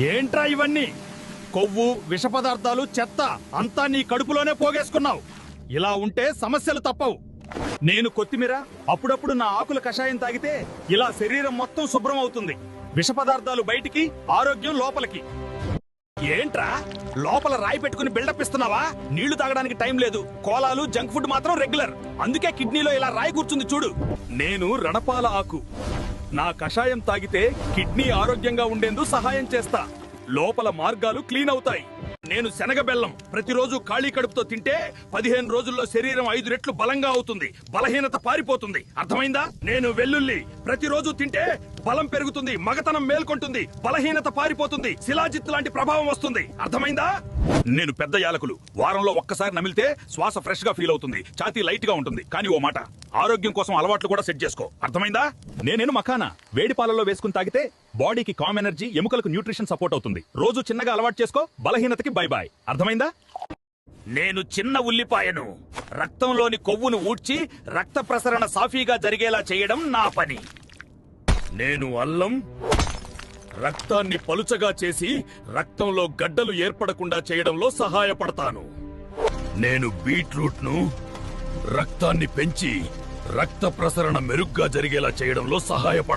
ఏంట్రా ఇవన్నీ? కొవ్వు, విష పదార్థాలు, చెత్త అంతా నీ కడుపులోనే పోగేసుకున్నావు. ఇలా ఉంటే సమస్యలు తప్పవు. నేను కొత్తిమీర అప్పుడప్పుడు నా ఆకుల కషాయం తాగితే ఇలా శరీరం మొత్తం శుభ్రం అవుతుంది. విష పదార్థాలు బయటికి, ఆరోగ్యం లోపలికి. ఏంట్రా లోపల రాయి పెట్టుకుని బిల్డప్ ఇస్తున్నావా? నీళ్లు తాగడానికి టైం లేదు. కోలాలు, జంక్ ఫుడ్ మాత్రం రెగ్యులర్. అందుకే కిడ్నీలో ఇలా రాయి కూర్చుంది చూడు. నేను రణపాల ఆకు. నా కషాయం తాగితే కిడ్నీ ఆరోగ్యంగా ఉండేందుకు సహాయం చేస్తా. లోపల మార్గాలు క్లీన్ అవుతాయి. నేను శనగ బెల్లం ప్రతిరోజు ఖాళీ కడుపుతో తింటే 15 రోజుల్లో శరీరం 5 రెట్లు బలంగా అవుతుంది. బలహీనత పారిపోతుంది. అర్థమైందా? నేను వెల్లుల్లి ప్రతిరోజు తింటే బలం పెరుగుతుంది, మగతనం మేల్కొంటుంది, బలహీనత పారిపోతుంది, శిలాజిత్ లాంటి ప్రభావం వస్తుంది. అర్థమైందా? నేను పెద్ద యాలకులు వారంలో ఒక్కసారి నమిలితే శ్వాస ఫ్రెష్ గా ఫీల్ అవుతుంది, ఛాతీ లైట్ గా ఉంటుంది. కానీ ఓ మాట, ఆరోగ్యం కోసం అలవాట్లు కూడా సెట్ చేసుకో. అర్థమైందా? నేనేను మఖానా వేడి పాలలో వేసుకుని తాగితే బాడీకి కామ్ ఎనర్జీ, ఎముకలకు న్యూట్రిషన్ సపోర్ట్ అవుతుంది. రోజు చిన్నగా అలవాటు చేసుకో, బలహీనతకి బై బాయ్. అర్థమైందా? నేను చిన్న ఉల్లిపాయను. రక్తంలోని కొవ్వును ఊడ్చి రక్త ప్రసరణ సాఫీగా జరిగేలా చేయడం నా పని. నేను అల్లం రక్తాన్ని పలుచగా చేసి రక్తంలో గడ్డలు ఏర్పడకుండా చేయడంలో సహాయపడతాను. నేను బీట్రూట్ ను రక్తాన్ని పెంచి రక్త ప్రసరణ మెరుగ్గా జరిగేలా చేయడంలో సహాయపడతాను.